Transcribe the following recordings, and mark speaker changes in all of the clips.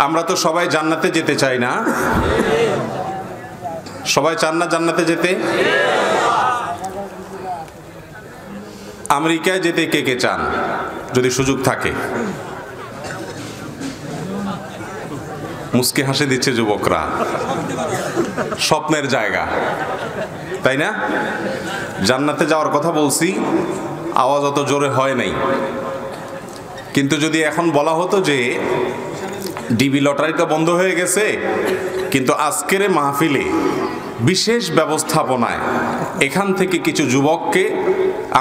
Speaker 1: আমরা তো সবাই জান্নাতে যেতে চাই না? সবাই চান না জান্নাতে যেতে? আমেরিকায় যেতে কে কে চান যদি সুযোগ থাকে? মুস্কি হাসি দিচ্ছে যুবকরা। স্বপ্নের জায়গা, তাই না? জান্নাতে যাওয়ার কথা বলছি, আওয়াজ অত জোরে হয় নাই। কিন্তু যদি এখন বলা হতো যে ডিবি লটারিটা বন্ধ হয়ে গেছে, কিন্তু আজকের মাহফিলে বিশেষ ব্যবস্থাপনায় এখান থেকে কিছু যুবককে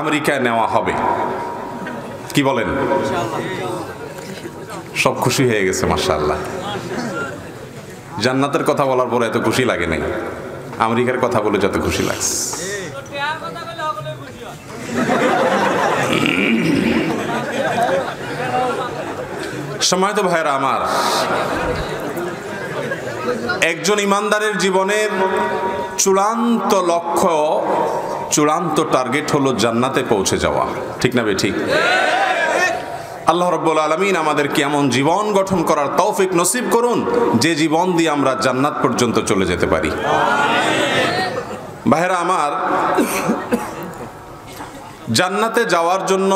Speaker 1: আমেরিকায় নেওয়া হবে, কি বলেন? সব খুশি হয়ে গেছে মাশাআল্লাহ। জান্নাতের কথা বলার পরে এত খুশি লাগে নাই, আমেরিকার কথা বলে যত খুশি লাগছে। সম্মানিত ভাইরা আমার, একজন ইমানদারের জীবনের চূড়ান্ত লক্ষ্য, চূড়ান্ত টার্গেট হলো জান্নাতে পৌঁছে যাওয়া, ঠিক না ঠিক? আল্লাহ রাব্বুল আলামিন আমাদেরকে এমন জীবন গঠন করার তৌফিক নসিব করুন যে জীবন দিয়ে আমরা জান্নাত পর্যন্ত চলে যেতে পারি। ভাইরা আমার, জান্নাতে যাওয়ার জন্য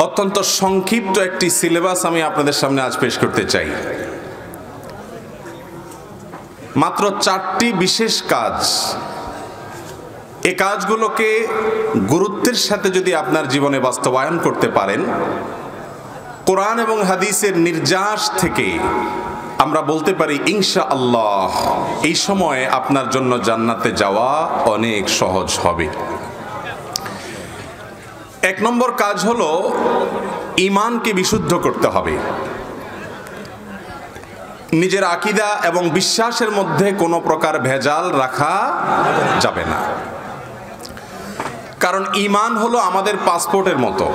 Speaker 1: অত্যন্ত সংক্ষিপ্ত একটি সিলেবাস আমি আপনাদের সামনে আজ পেশ করতে চাই। মাত্র 4টি বিশেষ কাজ। এই কাজগুলোকে গুরুত্বের সাথে যদি আপনার জীবনে বাস্তবায়ন করতে পারেন, কোরআন এবং হাদিসের নির্যাস থেকে আমরা বলতে পারি ইনশাআল্লাহ এই সময়ে আপনার জন্য জান্নাতে যাওয়া অনেক সহজ হবে। 1 নম্বর কাজ হলো ঈমানকে বিশুদ্ধ করতে হবে। নিজের আকীদা এবং বিশ্বাসের মধ্যে কোনো প্রকার ভেজাল রাখা যাবে না। কারণ ঈমান হলো আমাদের পাসপোর্টের মতো,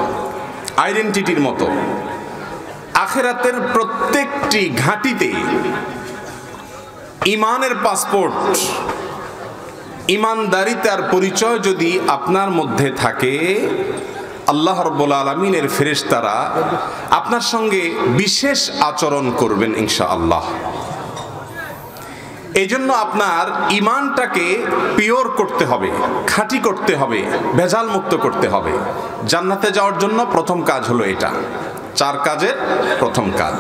Speaker 1: আইডেন্টিটির মতো। আখিরাতের প্রত্যেকটি ঘাঁটিতে ঈমানের পাসপোর্ট, ঈমানদারিতার পরিচয় যদি আপনার মধ্যে থাকে, আল্লাহ রাব্বুল আলামিনের ফেরেশতারা আপনার সঙ্গে বিশেষ আচরণ করবেন ইনশাআল্লাহ। এই জন্য আপনার ঈমানটাকে পিওর করতে হবে, খাঁটি করতে হবে, ভেজাল মুক্ত করতে হবে। জান্নাতে যাওয়ার জন্য প্রথম কাজ হলো এটা, 4 কাজের প্রথম কাজ।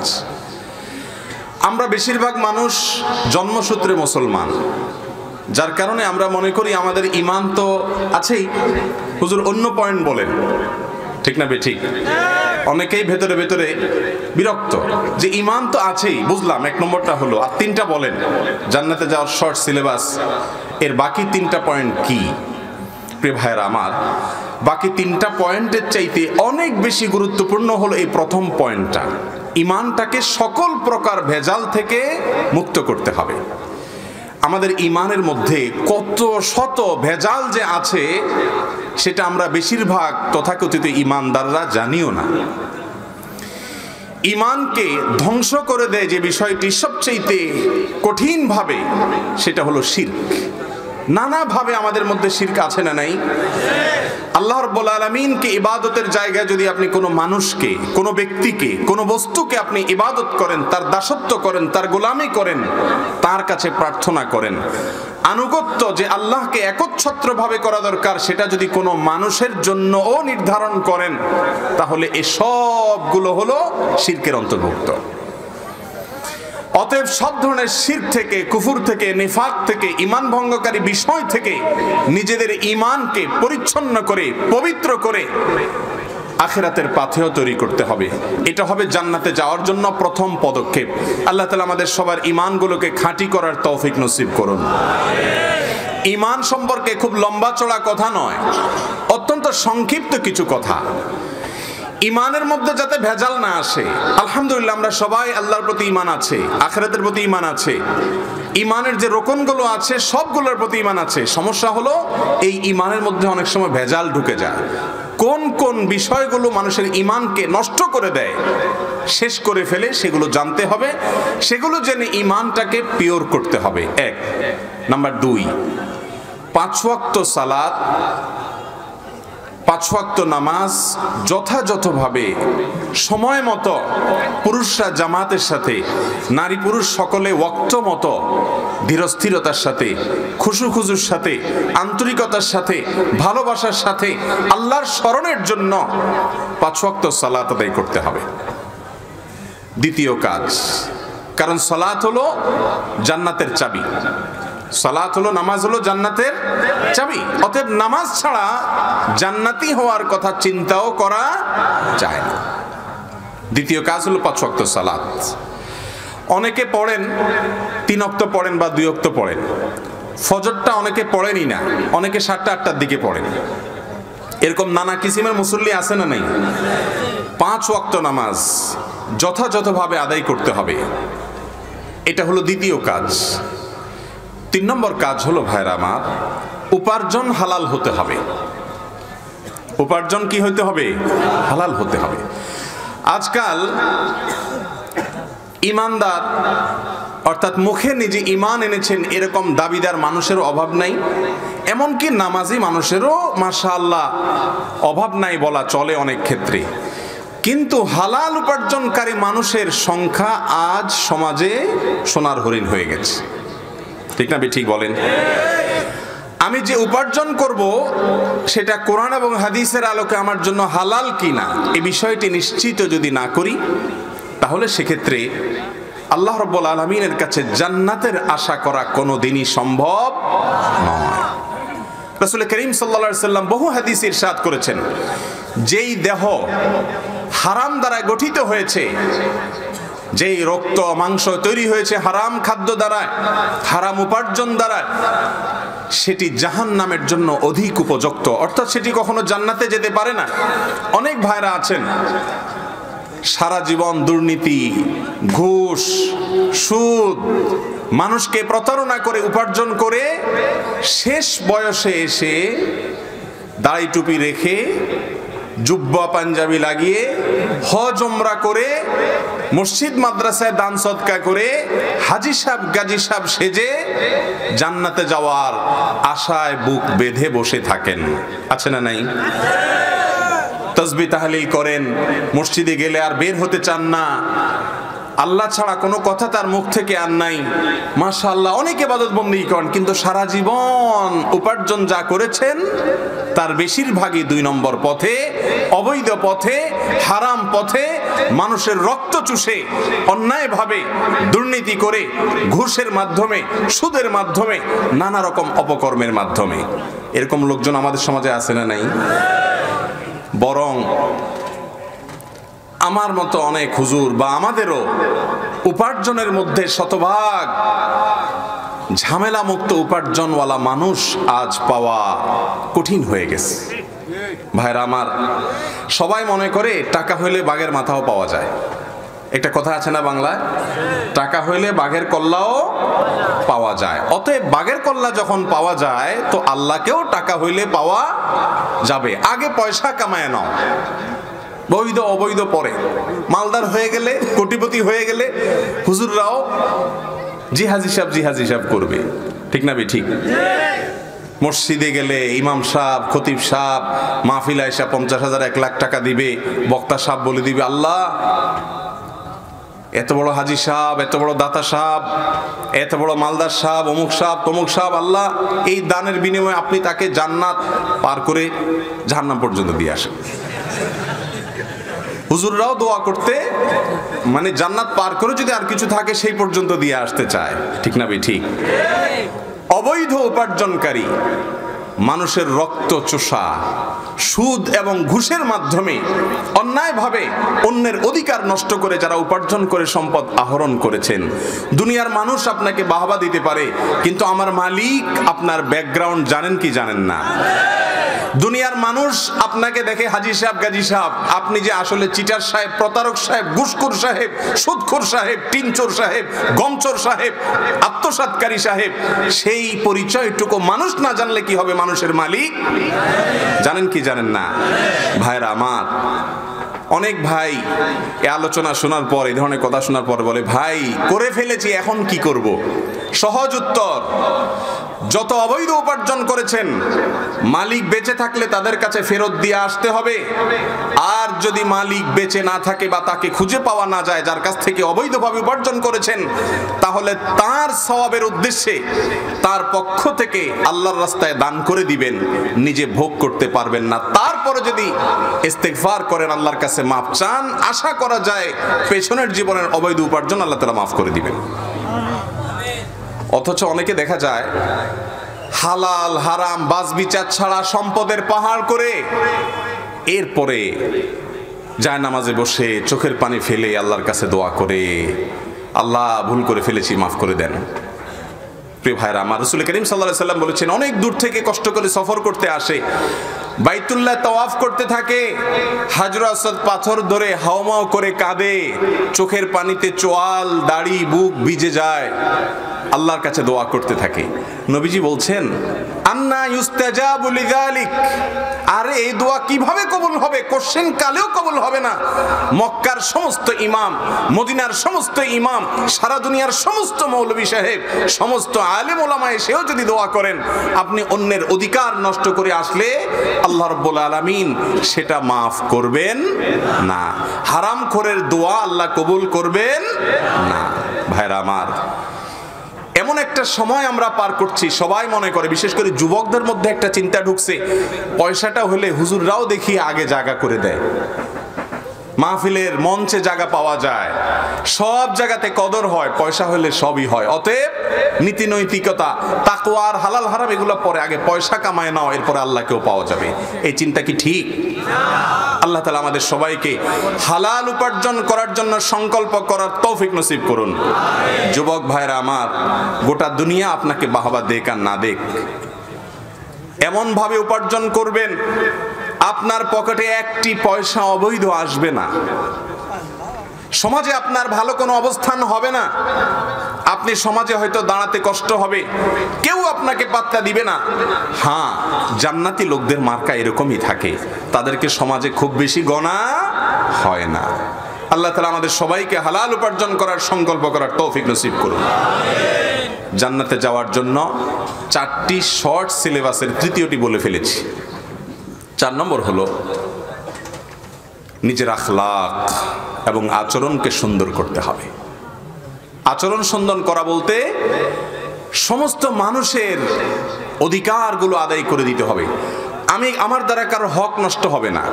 Speaker 1: আমরা বেশিরভাগ মানুষ জন্মসূত্রে মুসলমান, যার কারণে আমরা মনে করি আমাদের ঈমান তো আছেই। হুজুর অন্য পয়েন্ট বলেন, ঠিক না ঠিক? অনেকেই ভেতরে ভেতরে বিরক্ত যে ঈমান তো আছেই, বুঝলাম 1 নম্বরটা হলো, আর 3টা বলেন। জান্নাতে যাওয়ার শর্ট সিলেবাস, এর বাকি 3টা পয়েন্ট কি? প্রিয় ভাইরা আমার, বাকি 3টা পয়েন্টের চাইতে অনেক বেশি গুরুত্বপূর্ণ হলো এই প্রথম পয়েন্টটা। ঈমানটাকে সকল প্রকার ভেজাল থেকে মুক্ত করতে হবে। আমাদের ঈমানের মধ্যে কত শত ভেজাল যে আছে সেটা আমরা বেশিরভাগ তথাকথিত ঈমানদাররা জানিও না। ঈমানকে ধ্বংস করে দেয় যে বিষয়টি সবচেয়ে কঠিন ভাবে, সেটা হলো শিরক। নানাভাবে আমাদের মধ্যে শিরক আছে না নাই? আল্লাহ রাব্বুল আলামিনকে ইবাদতের জায়গায় যদি আপনি কোনো মানুষকে, কোনো ব্যক্তিকে, কোনো বস্তুকে আপনি ইবাদত করেন, তার দাসত্ব করেন, তার গোলামি করেন, তার কাছে প্রার্থনা করেন, আনুগত্য যে আল্লাহকে একচ্ছত্রভাবে করা দরকার সেটা যদি কোনো মানুষের জন্যও নির্ধারণ করেন, তাহলে এসবগুলো হলো শিরকের অন্তর্ভুক্ত। অতএব সব ধরনের শিরক থেকে, কুফর থেকে, নিফাক থেকে, ঈমান ভঙ্গকারী বিষয় থেকে নিজেদের ঈমানকে পরিচ্ছন্ন করে, পবিত্র করে আখিরাতের পাথেয় তৈরি করতে হবে। এটা হবে জান্নাতে যাওয়ার জন্য প্রথম পদক্ষেপ। আল্লাহ তাআলা আমাদের সবার ঈমানগুলোকে খাঁটি করার তৌফিক নসিব করুন। ঈমান সম্পর্কে খুব লম্বা চড়া কথা নয়, অত্যন্ত সংক্ষিপ্ত কিছু কথা। ঈমানের মধ্যে যাতে ভেজাল না আসে। আলহামদুলিল্লাহ আমরা সবাই আল্লাহর প্রতি ঈমান আছে, আখিরাতের প্রতি ঈমান আছে, ঈমানের যে রকমগুলো আছে সবগুলোর প্রতি ঈমান আছে। সমস্যা হলো এই ঈমানের মধ্যে অনেক সময় ভেজাল ঢুকে যায়। কোন কোন বিষয়গুলো মানুষের ঈমানকে নষ্ট করে দেয়, শেষ করে ফেলে, সেগুলো জানতে হবে। সেগুলো জেনে ঈমানটাকে পিওর করতে হবে। 1 নাম্বার 2, 5 ওয়াক্ত সালাত 5 ওয়াক্ত নামাজ যথাযথভাবে সময় মতো পুরুষরা জামাতের সাথে, নারী পুরুষ সকলে ওয়াক্ত মতো ধীরস্থিরতার সাথে, খুশুখুজুর সাথে, আন্তরিকতার সাথে, ভালোবাসার সাথে আল্লাহর স্মরণের জন্য 5 ওয়াক্ত সালাত আদায় করতে হবে। দ্বিতীয় কাজ, কারণ সালাত হলো জান্নাতের চাবি। সালাত হলো, নামাজ হলো জান্নাতের চাবি। অতএব নামাজ ছাড়া জান্নাতি হওয়ার কথা চিন্তাও করা যায় না। দ্বিতীয় কাজ হলো 5 ওয়াক্ত সালাত। অনেকে পড়েন 3 ওয়াক্ত পড়েন বা 2 ওয়াক্ত পড়েন। ফজরটা অনেকে পড়েনই না, অনেকে 7টা 8টার দিকে পড়েন। এরকম নানা কিসিমের মুসল্লি আছে না নাই? 5 ওয়াক্ত নামাজ যথাযথভাবে আদায় করতে হবে, এটা হলো দ্বিতীয় কাজ। 3 নম্বর কাজ হলো ভাইরা আমার, উপার্জন হালাল হতে হবে। উপার্জন কি হইতে হবে? হালাল হতে হবে। আজকাল ইমানদার অর্থাৎ মুখে নিজে ইমান এনেছেন এরকম দাবিদার মানুষের অভাব নাই, এমনকি নামাজি মানুষেরও মাশাআল্লাহ অভাব নাই বলা চলে অনেক ক্ষেত্রে। কিন্তু হালাল উপার্জনকারী মানুষের সংখ্যা আজ সমাজে সোনার হরিণ হয়ে গেছে। ঠিক না ঠিক বলেন? আমি যে উপার্জন করব সেটা কোরআন এবং হাদিসের আলোকে আমার জন্য হালাল কিনা এই বিষয়টি নিশ্চিত যদি না করি, তাহলে সেক্ষেত্রে আল্লাহ রাব্বুল আলামিনের কাছে জান্নাতের আশা করা কোনোদিনই সম্ভব নয়। রাসূল করিম সাল্লাল্লাহু আলাইহি সাল্লাম বহু হাদিসে ইরশাদ করেছেন, যেই দেহ হারাম দ্বারা গঠিত হয়েছে, যেই রক্ত মাংস তৈরি হয়েছে হারাম খাদ্য দ্বারা, হারাম উপার্জন দ্বারা, সেটি জাহান্নামের জন্য অধিক উপযুক্ত, অর্থাৎ সেটি কখনো জান্নাতে যেতে পারে না। অনেক ভাইরা আছেন সারা জীবন দুর্নীতি, ঘুষ, সুদ, মানুষকে প্রতারণা করে উপার্জন করে শেষ বয়সে এসে দাড়ি টুপি রেখে জুব্বা পাঞ্জাবি লাগিয়ে হজ ওমরা করে মসজিদ মাদ্রাসায় দান সদকা করে হাজী সাহেব গাজী সাহেব সেজে জান্নাতে যাওয়ার আশায় বুক বেঁধে বসে থাকেন। আছে না নাই? তাসবিহ তাহলিল করেন, মসজিদে গেলে আর বের হতে চান না, আল্লাহ ছাড়া কোনো কথা তার মুখ থেকে আর নাই। মাশাআল্লাহ অনেক ইবাদত বন্দেগী করেন, কিন্তু সারা জীবন উপার্জন যা করেছেন তার বেশিরভাগই 2 নম্বর পথে, অবৈধ পথে, হারাম পথে, মানুষের রক্ত চুষে অন্যায়ভাবে দুর্নীতি করে, ঘুষের মাধ্যমে, সুদের মাধ্যমে, নানা রকম অপকর্মের মাধ্যমে। এরকম লোকজন আমাদের সমাজে আছে না নাই? বরং আমার মতো অনেক হুজুর বা আমাদেরও উপার্জনের মধ্যে শতভাগ ঝামেলা মুক্ত উপার্জনওয়ালা মানুষ আজ পাওয়া কঠিন হয়ে গেছে। ভাইরা আমার, সবাই মনে করে টাকা হইলে বাঘের মাথাও পাওয়া যায়। একটা কথা আছে না বাংলায়, টাকা হইলে বাঘের কল্লাও পাওয়া যায়। অতএব বাঘের কল্লা যখন পাওয়া যায় তো আল্লাহকেও টাকা হইলে পাওয়া যাবে। আগে পয়সা কামায় নাও, বৈধ অবৈধ পরে। মালদার হয়ে গেলে, কোটিপতি হয়ে গেলে হুজুররাও জিহাজি সাহেব করবে। ঠিক না ঠিক? মসজিদে গেলে ইমাম সাহেব, খতিব সাহেব মাহফিলে এসে 50,000 1 লাখ টাকা দিবে, বক্তা সাহেব বলে দিবে, আল্লাহ এত বড় হাজি সাহেব, এত বড় দাতা সাহেব, এত বড় মালদার সাহেব, অমুক সাহেব তমুক সাহেব, আল্লাহ এই দানের বিনিময়ে আপনি তাকে জান্নাত পার করে জাহান্নাম পর্যন্ত দিয়ে আসেন। হুজুররাও দোয়া করতে, মানে জান্নাত পার করে যদি আর কিছু থাকে সেই পর্যন্ত দিয়ে আসতে চায়। ঠিক না ঠিক? অবৈধ উপার্জনকারী, মানুষের রক্ত চোষা, সুদ এবং ঘুষের মাধ্যমে অন্যায়ভাবে অন্যের অধিকার নষ্ট করে যারা উপার্জন করে সম্পদ আহরণ করেছেন, দুনিয়ার মানুষ আপনাকে বাহবা দিতে পারে, কিন্তু আমার মালিক আপনার ব্যাকগ্রাউন্ড জানেন কি জানেন না? দুনিয়ার মানুষ আপনাকে দেখে হাজী সাহেব গাজী সাহেব, আপনি যে আসলে চিটার সাহেব, প্রতারক সাহেব, ঘুষখোর সাহেব, সুদখোর সাহেব, টিনচোর সাহেব, গমচোর সাহেব, আত্মসাৎকারী সাহেব, সেই পরিচয়টুকু মানুষ না জানলে কি হবে? মানুষের মালিক জানেন কি জানেন না? ভাইরা আমার, অনেক ভাই এ আলোচনা শোনার পর, এই ধরনের কথা শোনার পর বলে, ভাই করে ফেলেছি এখন কি করব? সহজ উত্তর, যত অবৈধ উপার্জন করেছেন মালিক বেঁচে থাকলে তাদের কাছে ফেরত দিয়ে আসতে হবে। আর যদি মালিক বেঁচে না থাকে বা তাকে খুঁজে পাওয়া না যায় যার কাছ থেকে অবৈধভাবে উপার্জন করেছেন, তাহলে তার সওয়াবের উদ্দেশ্যে তার পক্ষ থেকে আল্লাহর রাস্তায় দান করে দিবেন, নিজে ভোগ করতে পারবেন না। তারপরে যদি ইস্তেগফার করেন, আল্লাহর কাছে মাপ চান, আশা করা যায় পেছনের জীবনের অবৈধ উপার্জন আল্লাহ তাআলা মাফ করে দিবেন। অথচ অনেকে দেখা যায় হালাল হারাম বাজ বিচার ছাড়া সম্পদের পাহাড় করে এরপরে জায়নামাজে বসে চোখের পানি ফেলে আল্লাহর কাছে দোয়া করে, আল্লাহ ভুল করে ফেলেছি, মাফ করে দেন। প্রিয় ভাইরা আমার, রাসূল করিম সাল্লাল্লাহু আলাইহি ওয়াসাল্লাম বলেছেন, অনেক দূর থেকে কষ্ট করে সফর করতে আসে, বাইতুল্লাহ তাওয়াফ করতে থাকে, হাজর আসওয়াদ পাথর ধরে হাওমাও করে কাঁদে, চোখের পানিতে চোয়াল দাড়ি বুক ভিজে যায়, আল্লাহর কাছে দোয়া করতে থাকে। নবীজি বলছেন, আন্না ইউস্তাজাবু লিযালিক, আরে এই দোয়া কিভাবে কবুল হবে? কোশ্চেন কালেও কবুল হবে না। মক্কার সমস্ত ইমাম, মদিনার সমস্ত ইমাম, সারা দুনিয়ার সমস্ত মৌলভী সাহেব, সমস্ত আলেম ওলামা এসেও যদি দোয়া করেন, আপনি অন্যের অধিকার নষ্ট করে আসলে আল্লাহ রাব্বুল আলামিন সেটা মাফ করবেন না। হারামখোরের দোয়া আল্লাহ কবুল করবেন না। ভাইরা আমার, এমন একটা সময় আমরা পার করছি, সবাই মনে করে, বিশেষ করে যুবকদের মধ্যে একটা চিন্তা ঢুকছে, পয়সাটা হলে হুজুররাও দেখি আগে জায়গা করে দেয়, মাহফিলের মঞ্চে জায়গা পাওয়া যায়, সব জায়গাতে কদর হয়, পয়সা হলে সবই হয়। অতএব নীতি নৈতিকতা, তাকওয়া আর হালাল হারাম এগুলো পরে, আগে পয়সা কামায় নাও, এরপরে আল্লাহকেও পাওয়া যাবে। এই চিন্তা কি ঠিক? আল্লাহ তাআলা আমাদের সবাইকে হালাল উপার্জন করার জন্য সংকল্প করার তৌফিক নসিব করুন। যুবক ভাইরা আমার, গোটা দুনিয়া আপনাকে বাহবা দেখ আর না দেখ, এমন ভাবে উপার্জন করবেন আপনার পকেটে একটি পয়সা অবৈধ আসবে না, সমাজে আপনার ভালো কোনো অবস্থান হবে না, আপনি সমাজে হয়তো দাঁড়াতে কষ্ট হবে, কেউ আপনাকে পাত্তা দিবে না। হ্যাঁ, জান্নাতি লোকদের মার্কা এরকমই থাকে, তাদেরকে সমাজে খুব বেশি গণা হয় না। আল্লাহ তাআলা আমাদের সবাইকে হালাল উপার্জন করার সংকল্প করার তৌফিক নসিব করুন। জান্নাতে যাওয়ার জন্য 4টি শর্ট সিলেবাসের তৃতীয়টি বলে ফেলেছি। 4 নম্বর হলো নিজের আখলাক এবং আচরণকে সুন্দর করতে হবে। আচরণ সুন্দর করা বলতে সমস্ত মানুষের অধিকারগুলো আদায় করে দিতে হবে। আমার দ্বারা কারো হক নষ্ট হবে না,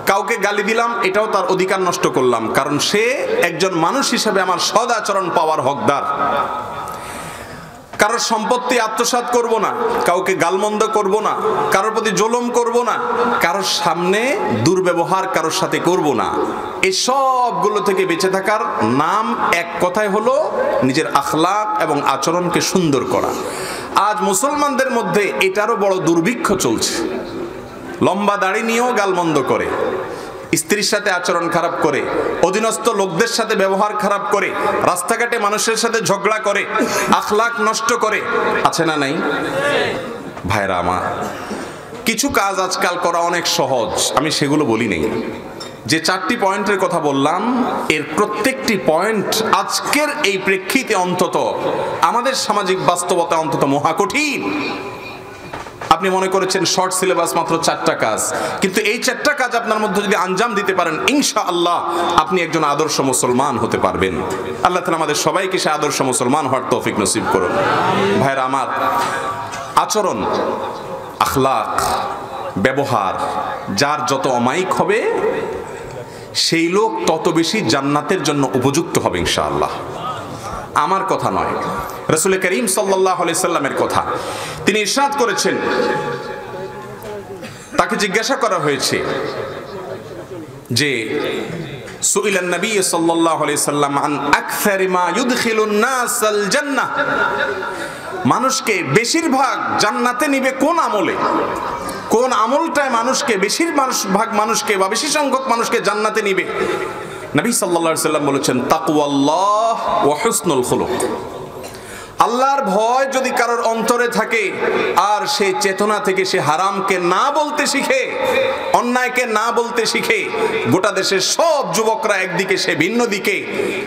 Speaker 1: কাউকে গালি দিলাম এটাও তার অধিকার নষ্ট করলাম, কারণ সে একজন মানুষ হিসেবে আমার সদ আচরণ পাওয়ার হকদার। কারোর সম্পত্তি আত্মসাৎ করব না, কাউকে গালমন্দ করব না, কারোর প্রতি জুলুম করব না, কারোর সামনে দুর্ব্যবহার কারোর সাথে করব না। এই সবগুলো থেকে বেঁচে থাকার নাম এক কথায় হলো নিজের আখলাক এবং আচরণকে সুন্দর করা। আজ মুসলমানদের মধ্যে এটারও বড় দুর্ভিক্ষ চলছে। লম্বা দাড়ি নিয়েও গালমন্দ করে, স্ত্রীর সাথে আচরণ খারাপ করে, অধীনস্থ লোকদের সাথে ব্যবহার খারাপ করে, রাস্তাঘাটে মানুষের সাথে ঝগড়া করে, আখলাক নষ্ট করে, আছে না নাই? ভাইরা আমার, কিছু কাজ আজকাল করা অনেক সহজ, আমি সেগুলো বলি নেই। যে 4টি পয়েন্টের কথা বললাম, এর প্রত্যেকটি পয়েন্ট আজকের এই প্রেক্ষিতে অন্তত আমাদের সামাজিক বাস্তবতা অন্তত মহাকঠিন। আপনি মনে করেছেন শর্ট সিলেবাস মাত্র 4টা কাজ, কিন্তু এই 4টা কাজ আপনার মধ্যে যদি আঞ্জাম দিতে পারেন, ইনশাআল্লাহ আপনি একজন আদর্শ মুসলমান হতে পারবেন। আল্লাহ তাআলা আমাদের সবাইকে সে আদর্শ মুসলমান হওয়ার তৌফিক নসিব করুন। ভাইরা আমার, আচরণ, আখলাক, ব্যবহার যার যত অমায়িক হবে সেই লোক তত বেশি জান্নাতের জন্য উপযুক্ত হবে ইনশাআল্লাহ। আমার কথা নয়, রাসূল করিম সাল্লাল্লাহু আলাইহি সাল্লামের কথা। তিনি ইরশাদ করেছেন, তাকে জিজ্ঞাসা করা হয়েছে যে সুইলান নবী সাল্লাল্লাহু আলাইহি সাল্লাম আন আকসারি মা ইউদখিলুন নাস আল জান্নাহ, মানুষকে বেশিরভাগ জান্নাতে নিবে কোন আমলে, কোন আমলটায় মানুষকে বেশিরভাগ মানুষকে বা বেশি সংখ্যক মানুষকে জান্নাতে নিবে? নবী সাল্লাল্লাহু আলাইহি সাল্লাম বলেছেন, তাকওয়াল্লাহ ওয়া হুসনুল খুলুক। আল্লাহর ভয় যদি কারোর অন্তরে থাকে আর সেই চেতনা থেকে সে হারামকে না বলতে শিখে, অন্যায়কে না বলতে শিখে, গোটা দেশের সব যুবকরা একদিকে সে ভিন্ন দিকে,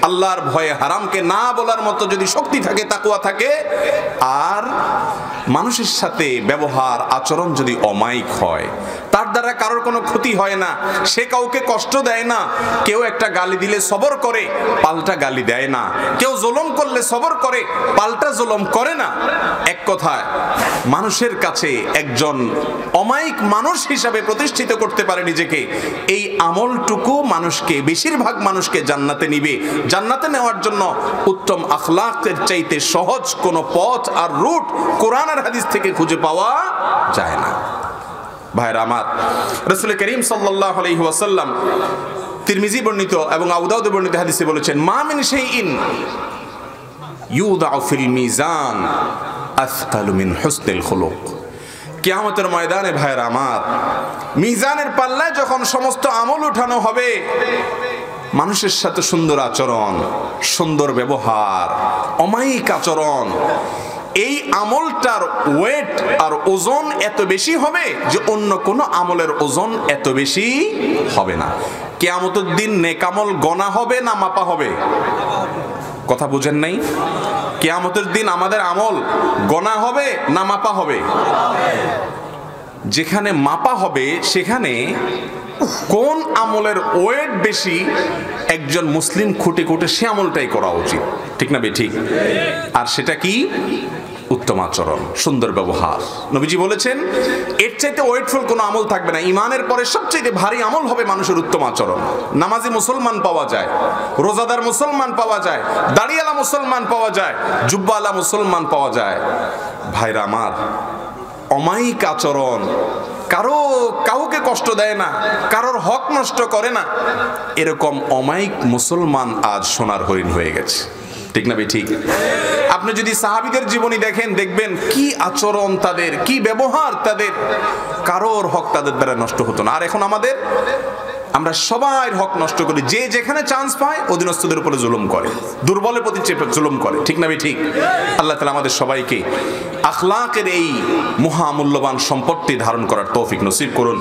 Speaker 1: আল্লাহর ভয়ে হারামকে না বলার মতো যদি শক্তি থাকে, তাকওয়া থাকে, আর মানুষের সাথে ব্যবহার আচরণ যদি অমায়িক হয়, তার দ্বারা কারোর কোনো ক্ষতি হয় না, সে কাউকে কষ্ট দেয় না, কেউ একটা গালি দিলে সবর করে পাল্টা গালি দেয় না, কেউ জুলুম করলে সবর করে পাল্টা জুলুম করে না, এক কথায় মানুষের কাছে একজন অমায়িক মানুষ হিসাবে প্রতিষ্ঠিত করতে পারে নিজেকে, এই আমলটুকু মানুষকে, বেশিরভাগ মানুষকে জান্নাতে নিবে। জান্নাতে নেওয়ার জন্য উত্তম আখলাকের চাইতে সহজ কোনো পথ আর রুট কোরআন আর হাদিস থেকে খুঁজে পাওয়া যায় না। ভাইরা আমার, রাসূল করিম সাল্লাল্লাহু আলাইহি ওয়াসাল্লাম তিরমিজি বর্ণিত এবং আবু দাউদ বর্ণিত হাদিসে বলেছেন, মা মিন শাইইন ইউদাউ ফিল মিজান আথকালু মিন হুসনিল খুলুক। কিয়ামতের ময়দানে ভাইরা আমার, মিজানের পাল্লায় যখন সমস্ত আমল উঠানো হবে, মানুষের সাথে সুন্দর আচরণ, সুন্দর ব্যবহার, অমায়িক আচরণ, এই আমলটার ওয়েট আর ওজন এত বেশি হবে যে অন্য কোনো আমলের ওজন এত বেশি হবে না। কিয়ামতের দিন নেক আমল গণা হবে না মাপা হবে? কথা বুঝেন নাই? কিয়ামতের দিন আমাদের আমল গণা হবে না মাপা হবে? যেখানে মাপা হবে সেখানে কোন আমলের ওয়েট বেশি, একজন মুসলিম খুঁটে খুঁটে সে আমলটাই করা উচিত, ঠিক না বেঠিক? আর সেটা কি? উত্তম আচরণ, সুন্দর ব্যবহার। নবীজি বলেছেন এর চাইতে ওয়েটফুল কোনো আমল থাকবে না। ইমানের পরে সবচেয়ে ভারী আমল হবে মানুষের উত্তম আচরণ। নামাজি মুসলমান পাওয়া যায়, রোজাদার মুসলমান পাওয়া যায়, দাড়িওয়ালা মুসলমান পাওয়া যায়, জুব্বাওয়ালা মুসলমান পাওয়া যায়। ভাইরা আমার, অমায়িক আচরণ, কাউকে কষ্ট দেয় না, কারোর হক নষ্ট করে না, এরকম অমায়িক মুসলমান আজ সোনার হরিণ হয়ে গেছে, ঠিক না ঠিক? আপনি যদি সাহাবীদের জীবনী দেখেন, দেখবেন কি আচরণ তাদের, কি ব্যবহার তাদের, কারোর হক তাদের দ্বারা নষ্ট হতো না। আর এখন আমরা সবাই হক নষ্ট করি, যে যেখানে চান্স পায় অধীনস্থদের উপরে জুলুম করে, দুর্বলের প্রতি জুলুম করে, ঠিক না ঠিক? আল্লাহ তাআলা আমাদের সবাইকে আখলাকের এই মহামূল্যবান সম্পদটি ধারণ করার তৌফিক নসিব করুন।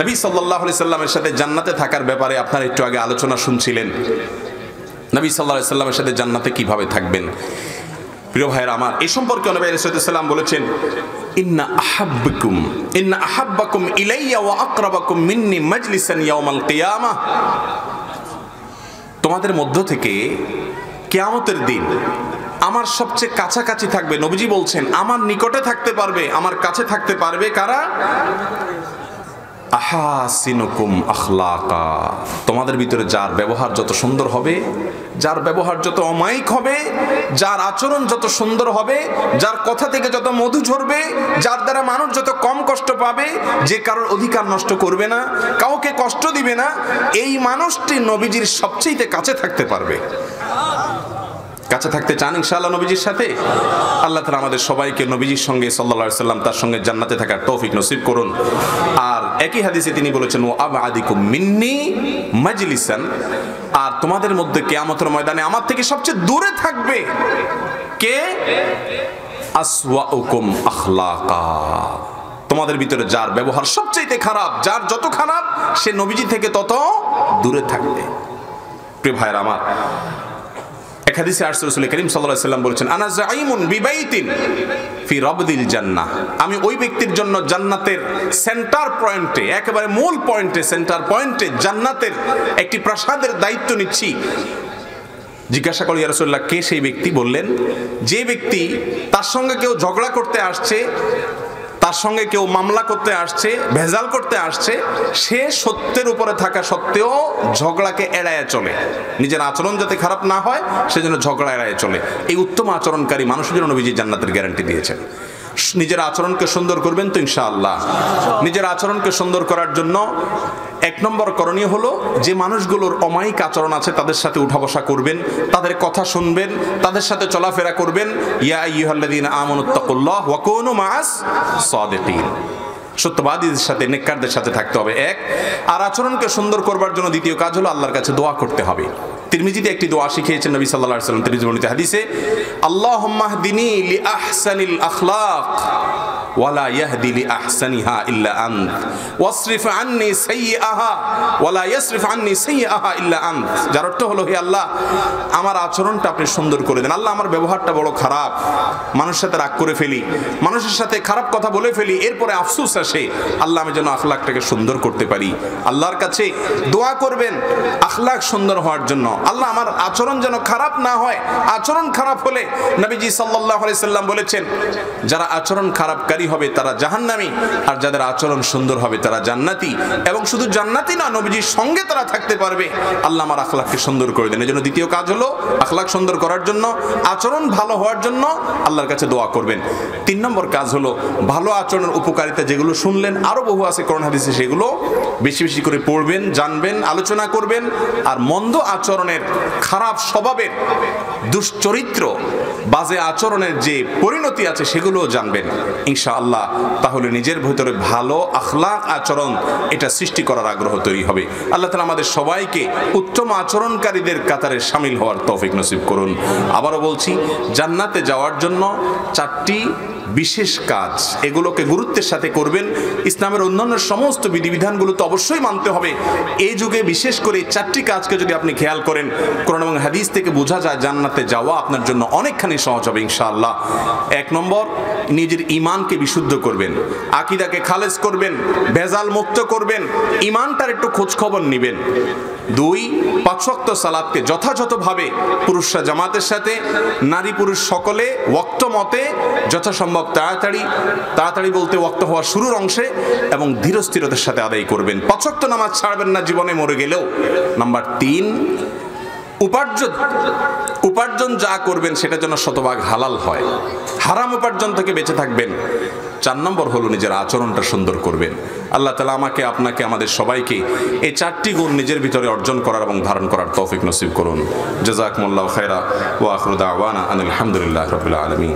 Speaker 1: নবী সাল্লাল্লাহু আলাইহি সাল্লামের সাথে জান্নাতে থাকার ব্যাপারে আপনারা একটু আগে আলোচনা শুনছিলেন। নবী সাল্লাল্লাহু আলাইহি সাল্লামের সাথে জান্নাতে কিভাবে থাকবেন। প্রিয় ভাইরা আমার, এই সম্পর্কে নবী আলাইহিস সালাম বলেছেন, ইন্না আহাব্বাকুম ইলাইয়া ওয়া আকরাবাকুম মিন্নি মাজলিসান ইয়াউমাল কিয়ামাহ। তোমাদের মধ্য থেকে কিয়ামতের দিন আমার সবচেয়ে কাছাকাছি থাকবে, নবীজি বলছেন আমার নিকটে থাকতে পারবে, আমার কাছে থাকতে পারবে কারা? আহাসিনুকুম আখলাকা। তোমাদের ভিতরে যার ব্যবহার যত সুন্দর হবে, যার ব্যবহার যত অমায়িক হবে, যার আচরণ যত সুন্দর হবে, যার কথা থেকে যত মধু ঝরবে, যার দ্বারা মানুষ যত কম কষ্ট পাবে, যে কারোর অধিকার নষ্ট করবে না, কাউকে কষ্ট দিবে না, এই মানুষটি নবীজির সবচেয়ে কাছে থাকতে পারবে। কাছে থাকতে চান ইনশাআল্লাহ নবীজির সাথে? আল্লাহ তাআলা আমাদের সবাইকে নবীজির সঙ্গে সাল্লাল্লাহু আলাইহি সাল্লাম তার সঙ্গে জান্নাতে থাকার তৌফিক নসিব করুন। আর একই হাদিসে তিনি বলেছেন, ওয়া আবআদিকুম মিন্নি মাজলিসান, আর তোমাদের মধ্যে কিয়ামতের ময়দানে আমার থেকে সবচেয়ে দূরে থাকবে কে? আসওয়াউকুম আখলাকা। তোমাদের ভিতরে যার ব্যবহার সবচেয়ে খারাপ, যার যত খারাপ, সে নবীজি থেকে তত দূরে থাকবে। প্রিয় ভাইরা আমার, এক হাদিসে আসছে রাসূল করিম সাল্লাল্লাহু আলাইহি সাল্লাম বলেছেন, আনা যাইমুন বিবাইতিন ফি রাবদিল জান্নাহ। আমি ওই ব্যক্তির জন্য জান্নাতের সেন্টার পয়েন্টে, একেবারে মূল পয়েন্টে, সেন্টার পয়েন্টে জান্নাতের একটি প্রাসাদের দায়িত্ব নিচ্ছি। জিজ্ঞাসা করি, ইয়া রাসূলুল্লাহ, কে সেই ব্যক্তি? বললেন, যে ব্যক্তি তার সঙ্গে কেউ ঝগড়া করতে আসছে, তার সঙ্গে কেউ মামলা করতে আসছে, ভেজাল করতে আসছে, সে সত্যের উপরে থাকা সত্ত্বেও ঝগড়াকে এড়ায় চলে, নিজের আচরণ যাতে খারাপ না হয় সেজন্য ঝগড়া এড়ায় চলে। এই উত্তম আচরণকারী মানুষের জন্য নবীজি জান্নাতের গ্যারান্টি দিয়েছেন। নিজের আচরণকে সুন্দর করবেন তো ইনশাআল্লাহ? নিজের আচরণকে সুন্দর করার জন্য এক নম্বর করণীয় হলো, যে মানুষগুলোর অমায়িক আচরণ আছে তাদের সাথে উঠা বসা করবেন, তাদের কথা শুনবেন, তাদের সাথে চলাফেরা করবেন। ইয়া আইয়ুহাল্লাযীনা আমানুত্তাকুল্লাহ ওয়া কুনু মাআস সাদিকিন। সত্যবাদীদের সাথে, নেককারদের সাথে থাকতে হবে এক। আর আচরণকে সুন্দর করবার জন্য দ্বিতীয় কাজ হলো আল্লাহর কাছে দোয়া করতে হবে। তিরমিজিতে একটি দোয়া শিখিয়েছেন নবী সাল্লাল্লাহু আলাইহি ওয়াসাল্লাম, তিরমিজি বর্ণিত হাদিসে, আল্লাহুম্মা হদিনি লিআহসানিল আখলাক ওয়ালা ইয়াহদি লিআহসানিহা ইল্লা আনত ওয়াসরিফ আন্নি সাইয়্যাহা ওয়ালা ইয়াসরিফ আন্নি সাইয়্যাহা ইল্লা আনত। যার অর্থ হলো, হে আল্লাহ, আমার আচরণটা আপনি সুন্দর করে দেন। আল্লাহ, আমার ব্যবহারটা বড় খারাপ, মানুষের সাথে রাগ করে ফেলি, মানুষের সাথে খারাপ কথা বলে ফেলি, এরপরে আফসোস আসে। আল্লাহ, আমি যেন আখলাকটাকে সুন্দর করতে পারি। আল্লাহর কাছে দোয়া করবেন আখলাক সুন্দর হওয়ার জন্য। আল্লাহ, আমার আচরণ যেন খারাপ না হয়। আচরণ খারাপ হলে নবীজি সাল্লাল্লাহু আলাইহি সাল্লাম বলেছেন, যারা আচরণ খারাপকারী হবে তারা জাহান্নামী, আর যাদের আচরণ সুন্দর হবে তারা জান্নাতি। এবং শুধু জান্নাতি না, নবীজির সঙ্গে তারা থাকতে পারবে। আল্লাহ, আমার আখলাককে সুন্দর করে দেন। এজন্য দ্বিতীয় কাজ হলো আখলাক সুন্দর করার জন্য, আচরণ ভালো হওয়ার জন্য আল্লাহর কাছে দোয়া করবেন। তিন নম্বর কাজ হলো ভালো আচরণের উপকারিতা যেগুলো শুনলেন, আরো বহু আছে কোরআন হাদিসে, সেগুলো বেশি বেশি করে পড়বেন, জানবেন, আলোচনা করবেন। আর মন্দ আচরণের, খারাপ স্বভাবের, দুশ্চরিত্র, বাজে আচরণের যে পরিণতি আছে সেগুলোও জানবেন ইনশাআল্লাহ। তাহলে নিজের ভিতরে ভালো আখলাক আচরণ এটা সৃষ্টি করার আগ্রহ তৈরি হবে। আল্লাহ তাআলা আমাদের সবাইকে উত্তম আচরণকারীদের কাতারে শামিল হওয়ার তৌফিক নসিব করুন। আবারও বলছি, জান্নাতে যাওয়ার জন্য চারটি বিশেষ কাজ, এগুলোকে গুরুত্বের সাথে করবেন। ইসলামের অন্যান্য সমস্ত বিধিবিধানগুলো তো অবশ্যই মানতে হবে। এই যুগে বিশেষ করে এই চারটি কাজকে যদি আপনি খেয়াল করেন, কোরআন এবং হাদিস থেকে বোঝা যায় জান্নাতে যাওয়া আপনার জন্য অনেকখানি সহজ হবে ইনশাআল্লাহ। এক নম্বর, নিজের ঈমানকে বিশুদ্ধ করবেন, আকীদাকে খালেজ করবেন, ভেজাল মুক্ত করবেন, ঈমানটার একটু খোঁজ খবর নেবেন। দুই, 5 ওয়াক্ত সালাতকে যথাযথভাবে পুরুষরা জামাতের সাথে, নারী পুরুষ সকলে ওয়াক্ত মতে যথাসম্ভব তাড়াতাড়ি বলতে ওয়াক্ত হওয়ার শুরুর অংশে এবং ধীরস্থিরতার সাথে আদায় করবেন। 5 ওয়াক্ত নামাজ ছাড়বেন না জীবনে মরে গেলেও। নাম্বার 3, উপার্জন যা করবেন সেটা যেন শতভাগ হালাল হয়, হারাম উপার্জন থেকে বেঁচে থাকবেন। 4 নম্বর হলো নিজের আচরণটা সুন্দর করবেন। আল্লাহ তাআলা আমাকে, আপনাকে, আমাদের সবাইকে এই 4টি গুণ নিজের ভিতরে অর্জন করার এবং ধারণ করার তৌফিক নসিব করুন। জাযাকুমুল্লাহু খায়রা ওয়া আখিরু দাওয়ানা আনিল হামদুলিল্লাহি রাব্বিল আলামিন।